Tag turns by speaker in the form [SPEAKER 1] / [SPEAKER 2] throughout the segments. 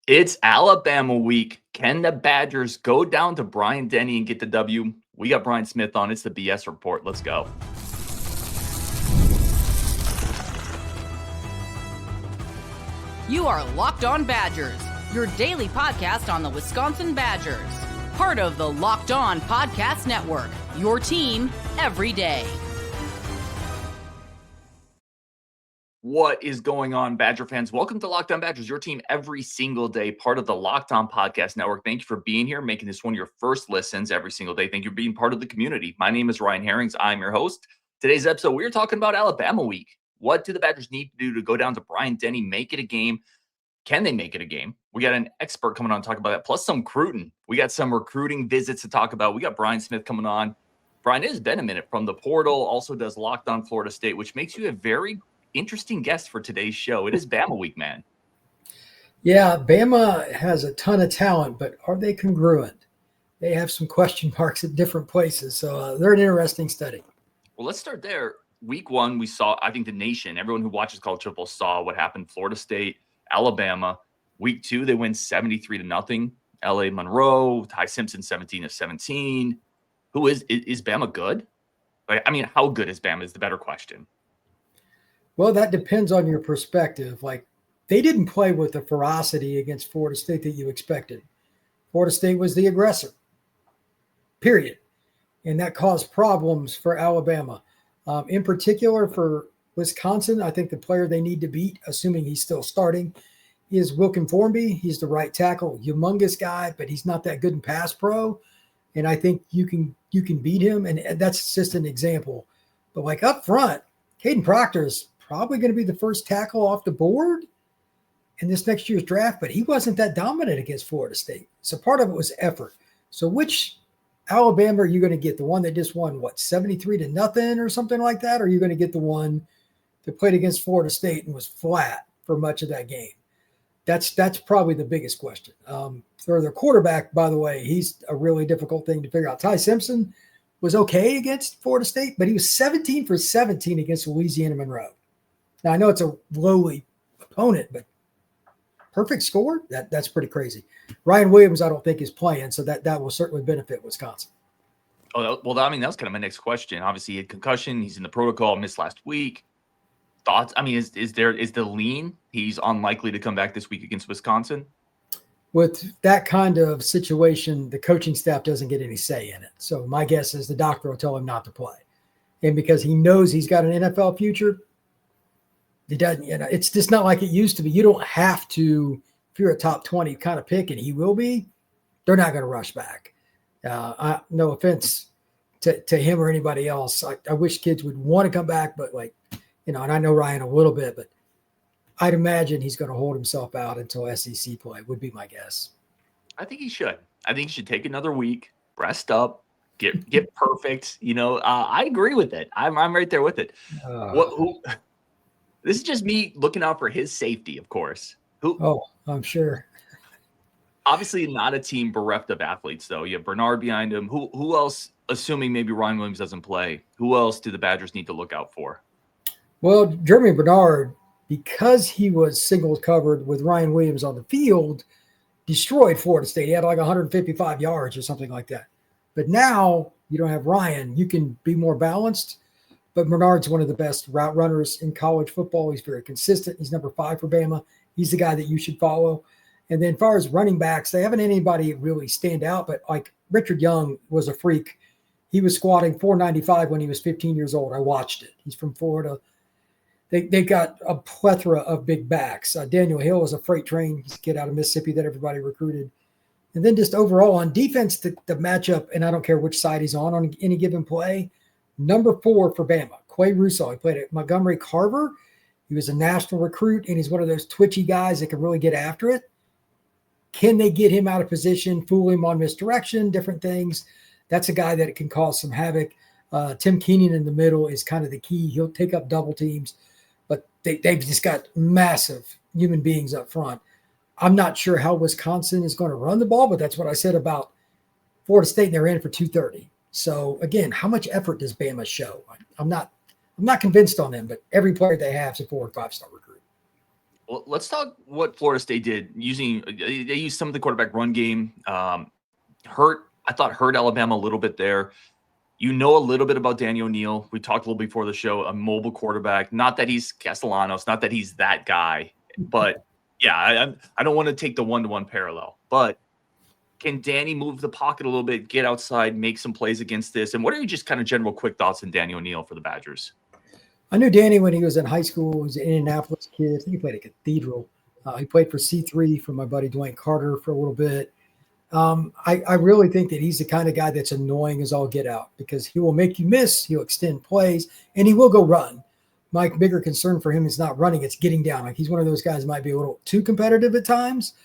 [SPEAKER 1] It's Alabama week. Can the Badgers go down to Bryant-Denny and get the W? We got Brian Smith on. It's the BS report. Let's go.
[SPEAKER 2] You are Locked On Badgers, your daily podcast on the Wisconsin Badgers. Part of the Locked On Podcast Network, your team every day.
[SPEAKER 1] What is going on, Badger fans? Welcome to Locked On Badgers, your team every single day, part of the Locked On Podcast Network. Thank you for being here, making this one of your first listens every single day. Thank you for being part of the community. My name is Ryan Harings. I'm your host. Today's episode, we're talking about Alabama week. What do the Badgers need to do to go down to Bryant-Denny, make it a game? Can they make it a game? We got an expert coming on to talk about that, plus some recruiting. We got some recruiting visits to talk about. We got Brian Smith coming on. Brian, it has been a minute from the portal, also does Locked On Florida State, which makes you a very interesting guest for today's show. It is Bama week, man.
[SPEAKER 3] Yeah, Bama has a ton of talent, but are they congruent? They have some question marks at different places, so they're an interesting study.
[SPEAKER 1] Well, let's start there. Week one, we saw, I think the nation, everyone who watches college football saw what happened. Florida State, Alabama. Week two, they win 73-0. LA Monroe, Ty Simpson, 17-17. Who is Bama good? Like, I mean, how good is Bama is the better question.
[SPEAKER 3] Well, that depends on your perspective. Like, they didn't play with the ferocity against Florida State that you expected. Florida State was the aggressor, period. And that caused problems for Alabama. In particular, for Wisconsin, I think the player they need to beat, assuming he's still starting, is Wilkin Formby. He's the right tackle, humongous guy, but he's not that good in pass pro. And I think you can beat him, and that's just an example. But like up front, Caden Proctor is probably going to be the first tackle off the board in this next year's draft, but he wasn't that dominant against Florida State. So part of it was effort. So which Alabama are you going to get? The one that just won, 73-0 or something like that? Or are you going to get the one that played against Florida State and was flat for much of that game? That's probably the biggest question. For their quarterback, by the way, he's a really difficult thing to figure out. Ty Simpson was okay against Florida State, but he was 17 for 17 against Louisiana Monroe. Now, I know it's a lowly opponent, but perfect score? That's pretty crazy. Ryan Williams, I don't think, is playing, so that will certainly benefit Wisconsin.
[SPEAKER 1] Oh, well, I mean, that was kind of my next question. Obviously, he had concussion. He's in the protocol, missed last week. Thoughts? I mean, is the lean he's unlikely to come back this week against Wisconsin?
[SPEAKER 3] With that kind of situation, the coaching staff doesn't get any say in it. So my guess is the doctor will tell him not to play. And because he knows he's got an NFL future, he doesn't, it's just not like it used to be. You don't have to, if you're a top 20 kind of pick, and he will be, they're not going to rush back. No offense to him or anybody else. I wish kids would want to come back, but and I know Ryan a little bit, but I'd imagine he's going to hold himself out until SEC play would be my guess.
[SPEAKER 1] I think he should. I think he should take another week, rest up, get perfect. I agree with it. I'm right there with it. This is just me looking out for his safety, of course.
[SPEAKER 3] I'm sure.
[SPEAKER 1] Obviously not a team bereft of athletes, though. You have Bernard behind him. Who else, assuming maybe Ryan Williams doesn't play, who else do the Badgers need to look out for?
[SPEAKER 3] Well, Jeremy Bernard, because he was single covered with Ryan Williams on the field, destroyed Florida State. He had 155 yards or something like that. But now you don't have Ryan. You can be more balanced. But Bernard's one of the best route runners in college football. He's very consistent. He's number 5 for Bama. He's the guy that you should follow. And then as far as running backs, they haven't anybody really stand out. But Richard Young was a freak. He was squatting 495 when he was 15 years old. I watched it. He's from Florida. They got a plethora of big backs. Daniel Hill was a freight train. He's a kid out of Mississippi that everybody recruited. And then just overall on defense, the matchup, and I don't care which side he's on any given play, number 4 for Bama, Quay Russo. He played at Montgomery Carver. He was a national recruit, and he's one of those twitchy guys that can really get after it. Can they get him out of position, fool him on misdirection, different things? That's a guy that can cause some havoc. Tim Keenan in the middle is kind of the key. He'll take up double teams. But they've just got massive human beings up front. I'm not sure how Wisconsin is going to run the ball, but that's what I said about Florida State, and they're in for 230. So, again, how much effort does Bama show? I'm not convinced on them, but every player they have is a 4- or 5-star recruit.
[SPEAKER 1] Well, let's talk what Florida State did they used some of the quarterback run game. I thought hurt Alabama a little bit there. You know a little bit about Danny O'Neal. We talked a little before the show, a mobile quarterback. Not that he's Castellanos, not that he's that guy, but yeah, I don't want to take the one-to-one parallel. But can Danny move the pocket a little bit, get outside, make some plays against this? And what are your just kind of general quick thoughts on Danny O'Neal for the Badgers?
[SPEAKER 3] I knew Danny when he was in high school. He was an Indianapolis kid. I think he played at Cathedral. He played for C3 for my buddy Dwayne Carter for a little bit. I really think that he's the kind of guy that's annoying as all get out because he will make you miss, he'll extend plays, and he will go run. My bigger concern for him is not running, it's getting down. Like he's one of those guys that might be a little too competitive at times.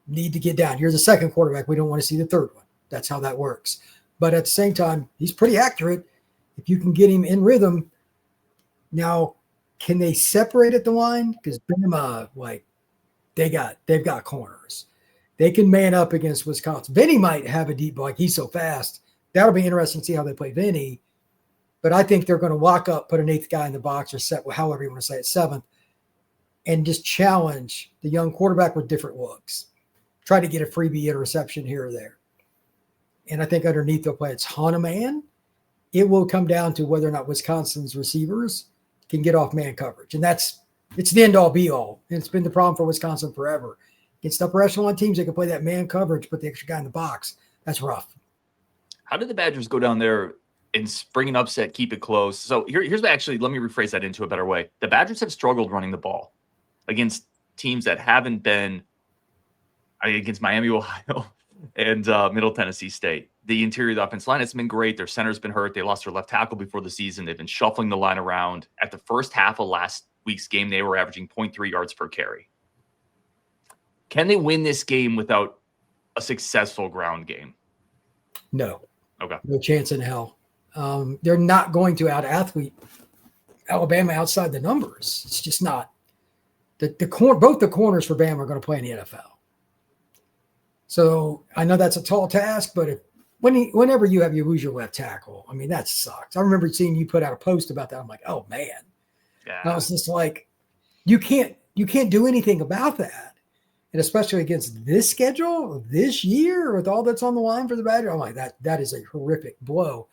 [SPEAKER 3] Need to get down. You're the second quarterback. We don't want to see the third one. That's how that works. But at the same time, he's pretty accurate. If you can get him in rhythm. Now, can they separate at the line? Because Bama, they've got corners. They can man up against Wisconsin. Vinny might have a deep ball. Like he's so fast. That'll be interesting to see how they play Vinny. But I think they're going to walk up, put an eighth guy in the box or set, however you want to say it, seventh, and just challenge the young quarterback with different looks. Try to get a freebie interception here or there. And I think underneath they'll play a ton of man. It will come down to whether or not Wisconsin's receivers can get off man coverage. And it's the end all be all. And it's been the problem for Wisconsin forever. Against upper echelon teams, they can play that man coverage, put the extra guy in the box. That's rough.
[SPEAKER 1] How did the Badgers go down there and bring an upset, keep it close? So here's what actually, let me rephrase that into a better way. The Badgers have struggled running the ball against teams that haven't been against Miami, Ohio, and Middle Tennessee State. The interior of the offensive line has been great. Their center's been hurt. They lost their left tackle before the season. They've been shuffling the line around. At the first half of last week's game, they were averaging 0.3 yards per carry. Can they win this game without a successful ground game?
[SPEAKER 3] No.
[SPEAKER 1] Okay.
[SPEAKER 3] No chance in hell. They're not going to out-athlete Alabama outside the numbers. It's just not. Both the corners for Bama are going to play in the NFL. So I know that's a tall task, but whenever you lose your left tackle, I mean, that sucks. I remember seeing you put out a post about that. I'm like, oh, man. Yeah. I was just like, you can't do anything about that. And especially against this schedule, this year, with all that's on the line for the Badgers, I'm like, that is a horrific blow.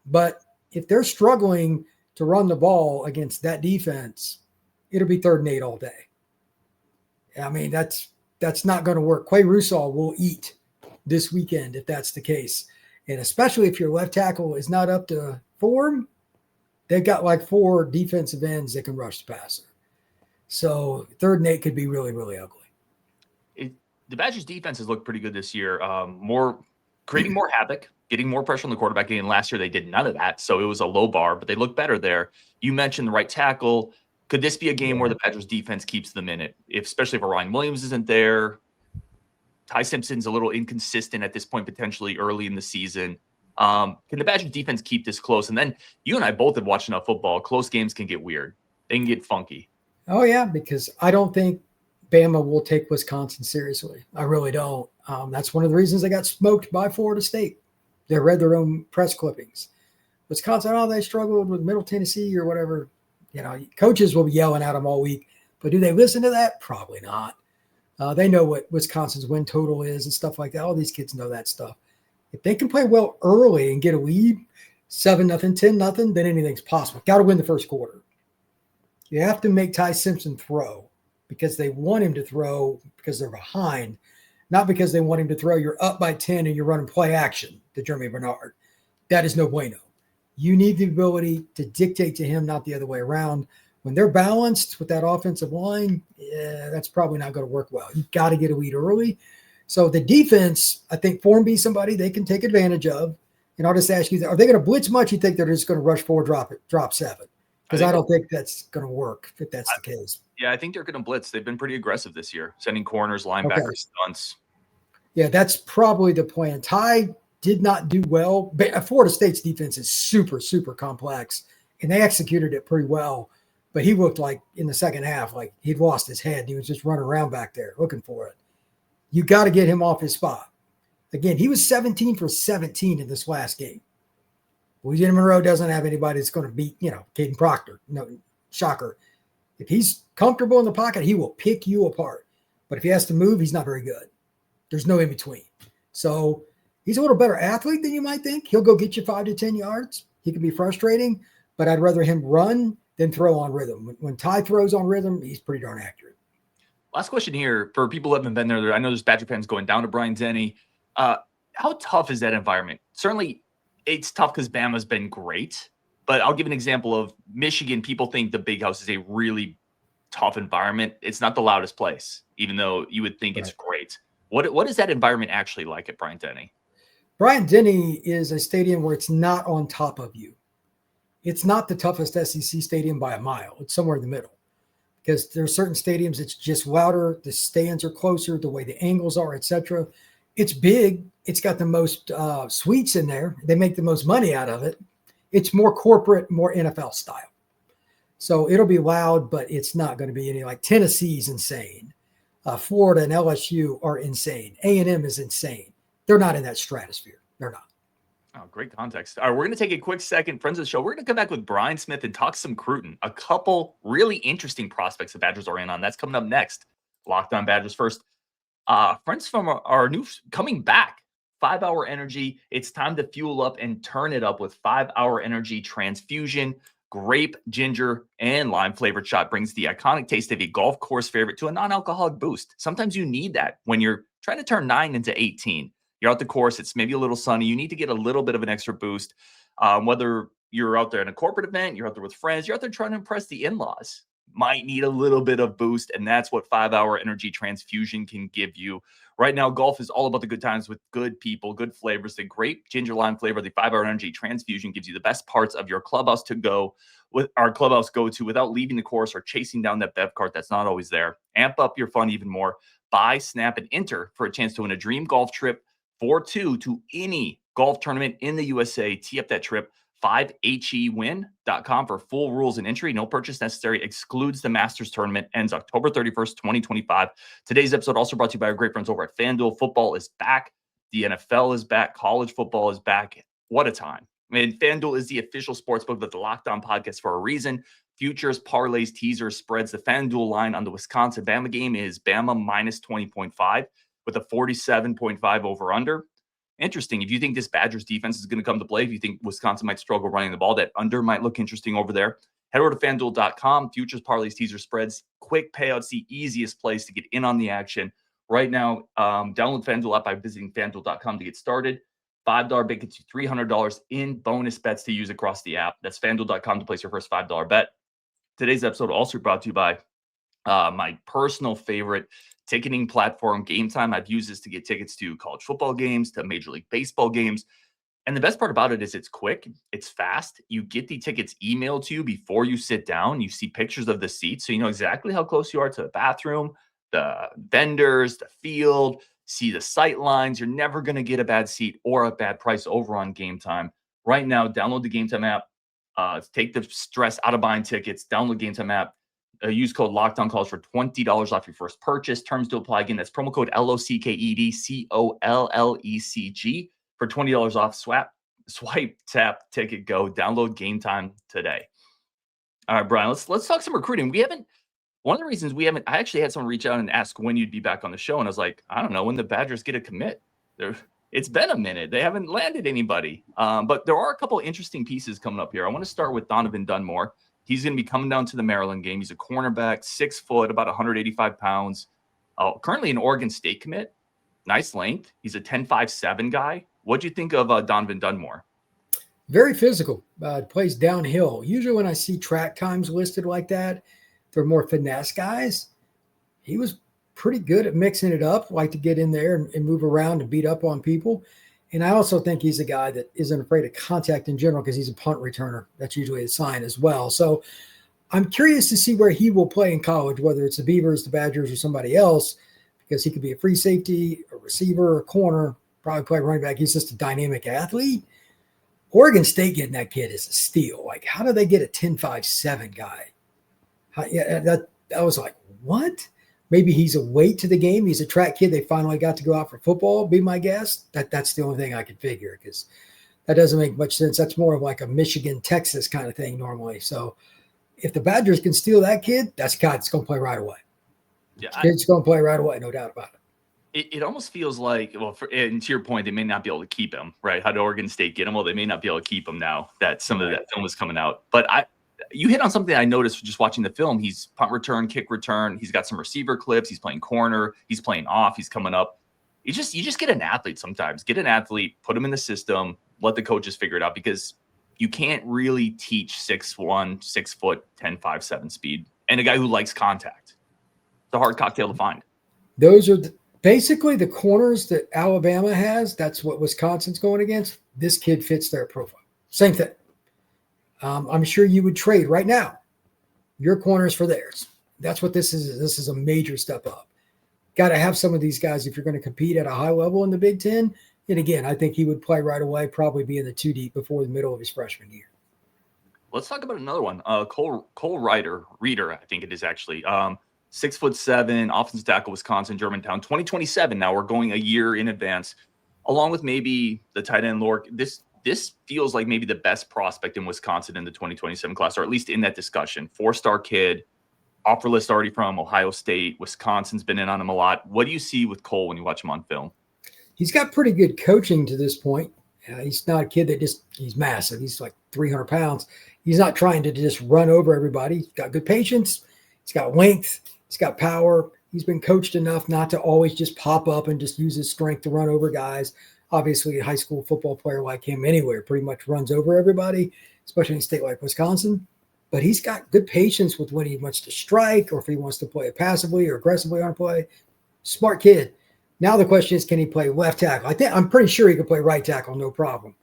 [SPEAKER 3] But if they're struggling to run the ball against that defense, it'll be 3rd and 8 all day. I mean, that's not going to work. Quay Russaw will eat this weekend if that's the case. And especially if your left tackle is not up to form, they've got like 4 defensive ends that can rush the passer. So 3rd and 8 could be really, really ugly.
[SPEAKER 1] The Badgers' defense has looked pretty good this year. Creating more havoc, getting more pressure on the quarterback. And last year they did none of that, so it was a low bar, but they look better there. You mentioned the right tackle. Could this be a game where the Badgers' defense keeps them in it, especially if Ryan Williams isn't there? Ty Simpson's a little inconsistent at this point, potentially early in the season. Can the Badgers' defense keep this close? And then you and I both have watched enough football. Close games can get weird. They can get funky.
[SPEAKER 3] Oh, yeah, because I don't think Bama will take Wisconsin seriously. I really don't. That's one of the reasons they got smoked by Florida State. They read their own press clippings. Wisconsin, they struggled with Middle Tennessee or whatever. Coaches will be yelling at them all week. But do they listen to that? Probably not. They know what Wisconsin's win total is and stuff like that. All these kids know that stuff. If they can play well early and get a lead, 7-0, 10-0, then anything's possible. Got to win the first quarter. You have to make Ty Simpson throw because they want him to throw because they're behind, not because they want him to throw. You're up by 10 and you're running play action to Jeremy Bernard. That is no bueno. You need the ability to dictate to him, not the other way around. When they're balanced with that offensive line, that's probably not going to work well. You've got to get a lead early. So the defense, I think Formby somebody they can take advantage of. And I'll just ask you, are they going to blitz much? You think they're just going to rush 4, drop 7? Because I don't think that's going to work if that's the case.
[SPEAKER 1] Yeah, I think they're going to blitz. They've been pretty aggressive this year, sending corners, linebackers, stunts.
[SPEAKER 3] Yeah, that's probably the plan. Ty did not do well. Florida State's defense is super, super complex, and they executed it pretty well. But he looked like in the second half, like he'd lost his head. He was just running around back there looking for it. You got to get him off his spot. Again, he was 17 for 17 in this last game. Louisiana Monroe doesn't have anybody that's going to beat, Caden Proctor. No, shocker. If he's comfortable in the pocket, he will pick you apart. But if he has to move, he's not very good. There's no in between. So he's a little better athlete than you might think. He'll go get you 5 to 10 yards. He can be frustrating, but I'd rather him run than throw on rhythm. When Ty throws on rhythm, he's pretty darn accurate.
[SPEAKER 1] Last question here for people who haven't been there. I know there's Badger fans going down to Bryant-Denny. How tough is that environment? Certainly, it's tough because Bama's been great. But I'll give an example of Michigan. People think the Big House is a really tough environment. It's not the loudest place, even though you would think it's great. What is that environment actually like at Bryant-Denny?
[SPEAKER 3] Bryant-Denny is a stadium where it's not on top of you. It's not the toughest SEC stadium by a mile. It's somewhere in the middle. Because there are certain stadiums it's just louder, the stands are closer, the way the angles are, etc. It's big. It's got the most suites in there. They make the most money out of it. It's more corporate, more NFL style. So it'll be loud, but it's not going to be any like Tennessee's insane. Florida and LSU are insane. A&M is insane. They're not in that stratosphere. They're not.
[SPEAKER 1] Oh, great context. All right, we're going to take a quick second. Friends of the show, we're going to come back with Brian Smith and talk some Cruton. A couple really interesting prospects the Badgers are in on. That's coming up next. Locked On Badgers first. Friends from our new coming back, 5 Hour Energy. It's time to fuel up and turn it up with 5 Hour Energy Transfusion. Grape, ginger, and lime flavored shot brings the iconic taste of a golf course favorite to a non-alcoholic boost. Sometimes you need that when you're trying to turn 9 into 18. You're out the course. It's maybe a little sunny. You need to get a little bit of an extra boost. Whether you're out there in a corporate event, you're out there with friends, you're out there trying to impress the in-laws, might need a little bit of boost. And that's what 5 Hour Energy Transfusion can give you. Right now, golf is all about the good times with good people, good flavors. The grape ginger lime flavor, the 5 Hour Energy Transfusion gives you the best parts of your clubhouse to go with our clubhouse go to without leaving the course or chasing down that bev cart that's not always there. Amp up your fun even more. Buy, snap, and enter for a chance to win a dream golf trip for 2 to any golf tournament in the USA. Tee up that trip. 5hewin.com for full rules and entry. No purchase necessary. Excludes the Masters tournament. Ends October 31st, 2025. Today's episode also brought to you by our great friends over at FanDuel. Football is back. The NFL is back. College football is back. What a time. I mean, FanDuel is the official sportsbook of the Locked On podcast for a reason. Futures, parlays, teasers, spreads. The FanDuel line on the Wisconsin-Bama game is Bama minus 20.5 with a 47.5 over-under. Interesting. If you think this Badgers defense is going to come to play, if you think Wisconsin might struggle running the ball, that under might look interesting over there. Head over to FanDuel.com. Futures, parlays, teaser spreads. Quick payouts, the easiest place to get in on the action. Right now, download FanDuel app by visiting FanDuel.com to get started. $5 bet gets you $300 in bonus bets to use across the app. That's FanDuel.com to place your first $5 bet. Today's episode also brought to you by my personal favorite ticketing platform, Game Time. I've used this to get tickets to college football games, to Major League Baseball games. And the best part about it is it's quick, it's fast. You get the tickets emailed to you before you sit down. You see pictures of the seats, so you know exactly how close you are to the bathroom, the vendors, the field, see the sight lines. You're never going to get a bad seat or a bad price over on Game Time. Right now, download the Game Time app. Take the stress out of buying tickets. Download Game Time app. Use code LOCKEDONCollege for $20 off your first purchase. Terms to apply. Again, that's promo code LOCKEDCOLLECG for $20 off. Swipe, tap, ticket, go. Download Game Time today. All right, Brian, let's talk some recruiting. One of the reasons I actually had someone reach out and ask when you'd be back on the show. And I was like, I don't know, when the Badgers get a commit. It's been a minute. They haven't landed anybody. But there are a couple interesting pieces coming up here. I want to start with Donovan Dunmore. He's going to be coming down to the Maryland game. He's a cornerback, 6 foot, about 185 pounds. Currently an Oregon State commit. Nice length. He's a 10.57 guy. What'd you think of Donovan Dunmore?
[SPEAKER 3] Very physical. Plays downhill. Usually when I see track times listed like that, they're more finesse guys. He was pretty good at mixing it up, like to get in there and move around and beat up on people. And I also think he's a guy that isn't afraid of contact in general because he's a punt returner. That's usually a sign as well. So I'm curious to see where he will play in college, whether it's the Beavers, the Badgers, or somebody else, because he could be a free safety, a receiver, a corner, probably play running back. He's just a dynamic athlete. Oregon State getting that kid is a steal. Like, how do they get a 10.57 guy? I was like, what? Maybe he's a weight to the game. He's a track kid. They finally got to go out for football, be my guess. That's the only thing I could figure because that doesn't make much sense. That's more of like a Michigan, Texas kind of thing normally. So if the Badgers can steal that kid, that's a guy that's going to play right away.
[SPEAKER 1] Yeah,
[SPEAKER 3] Kid's going to play right away, no doubt about it.
[SPEAKER 1] It almost feels like, well, and to your point, they may not be able to keep him, right? How did Oregon State get him? Well, they may not be able to keep him now that some of that film is coming out. But you hit on something I noticed just watching the film. He's punt return, kick return. He's got some receiver clips. He's playing corner. He's playing off. He's coming up. You just get an athlete sometimes. Get an athlete, put him in the system, let the coaches figure it out, because you can't really teach 6'1", 6 foot, 10, 5'7" speed, and a guy who likes contact. It's a hard cocktail to find.
[SPEAKER 3] Those are basically the corners that Alabama has. That's what Wisconsin's going against. This kid fits their profile. Same thing. I'm sure you would trade right now your corners for theirs. That's what this is. This is a major step up. Got to have some of these guys if you're going to compete at a high level in the Big Ten. And again, I think he would play right away, probably be in the 2 deep before the middle of his freshman year.
[SPEAKER 1] Let's talk about another one. Cole Ryder, I think it is actually. 6'7", offensive tackle, Wisconsin, Germantown, 2027. Now we're going a year in advance, along with maybe the tight end Lork. This feels like maybe the best prospect in Wisconsin in the 2027 class, or at least in that discussion. 4-star kid, offer list already from Ohio State. Wisconsin's been in on him a lot. What do you see with Cole when you watch him on film?
[SPEAKER 3] He's got pretty good coaching to this point. He's not a kid that he's massive. He's like 300 pounds. He's not trying to just run over everybody. He's got good patience. He's got length. He's got power. He's been coached enough not to always just pop up and just use his strength to run over guys. Obviously, a high school football player like him anywhere pretty much runs over everybody, especially in a state like Wisconsin. But he's got good patience with when he wants to strike or if he wants to play it passively or aggressively on a play. Smart kid. Now the question is, can he play left tackle? I'm pretty sure he can play right tackle, no problem.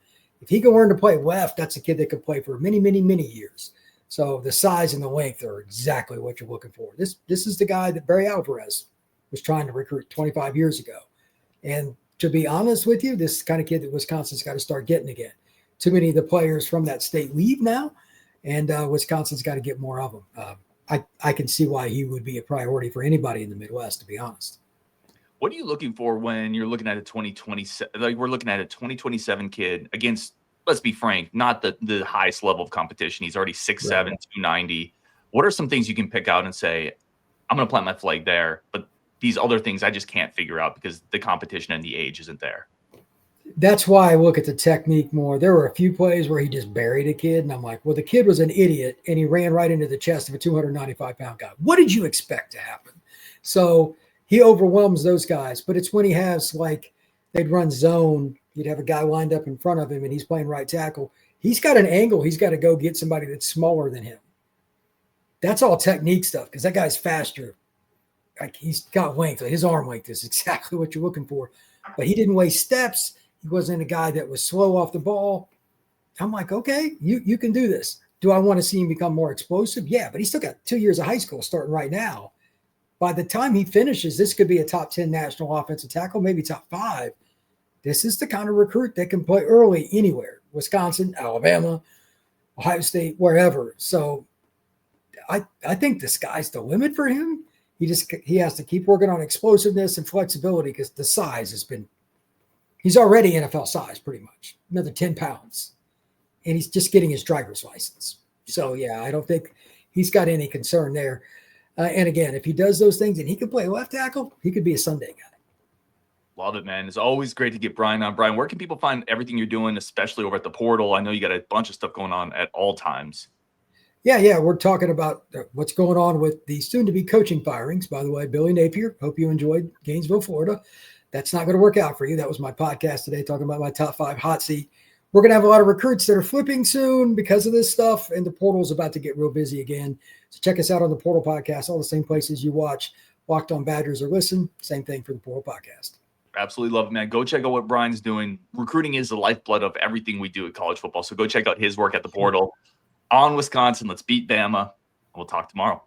[SPEAKER 3] If he can learn to play left, that's a kid that could play for many, many, many years. So the size and the length are exactly what you're looking for. This is the guy that Barry Alvarez was trying to recruit 25 years ago. And to be honest with you, this kind of kid that Wisconsin's got to start getting again. Too many of the players from that state leave now, and Wisconsin's got to get more of them. I can see why he would be a priority for anybody in the Midwest, to be honest.
[SPEAKER 1] What are you looking for when you're looking at a 2027? Like we're looking at a 2027 kid against, let's be frank, not the highest level of competition. He's already 6'7", 290. What are some things you can pick out and say, I'm going to plant my flag there, but these other things I just can't figure out because the competition and the age isn't there?
[SPEAKER 3] That's why I look at the technique more. There were a few plays where he just buried a kid, and I'm like, well, the kid was an idiot, and he ran right into the chest of a 295-pound guy. What did you expect to happen? So he overwhelms those guys, but it's when he has, like, they'd run zone. You'd have a guy lined up in front of him, and he's playing right tackle. He's got an angle. He's got to go get somebody that's smaller than him. That's all technique stuff because that guy's faster. Like, he's got length. His arm length is exactly what you're looking for. But he didn't waste steps. He wasn't a guy that was slow off the ball. I'm like, okay, you can do this. Do I want to see him become more explosive? Yeah, but he's still got 2 years of high school starting right now. By the time he finishes, this could be a top 10 national offensive tackle, maybe top 5. This is the kind of recruit that can play early anywhere. Wisconsin, Alabama, Ohio State, wherever. So I think the sky's the limit for him. He has to keep working on explosiveness and flexibility because the size he's already NFL size pretty much, another 10 pounds. And he's just getting his driver's license. So, yeah, I don't think he's got any concern there. And again, if he does those things and he can play left tackle, he could be a Sunday guy.
[SPEAKER 1] Love it, man. It's always great to get Brian on. Brian, where can people find everything you're doing, especially over at the portal? I know you got a bunch of stuff going on at all times.
[SPEAKER 3] Yeah. We're talking about what's going on with the soon-to-be coaching firings. By the way, Billy Napier, hope you enjoyed Gainesville, Florida. That's not going to work out for you. That was my podcast today, talking about my top 5 hot seat. We're going to have a lot of recruits that are flipping soon because of this stuff, and the portal's about to get real busy again. So check us out on the Portal Podcast, all the same places you watch Locked On Badgers or listen. Same thing for the Portal Podcast.
[SPEAKER 1] Absolutely love it, man. Go check out what Brian's doing. Recruiting is the lifeblood of everything we do at college football. So go check out his work at the portal. On Wisconsin, let's beat BAMA. We'll talk tomorrow.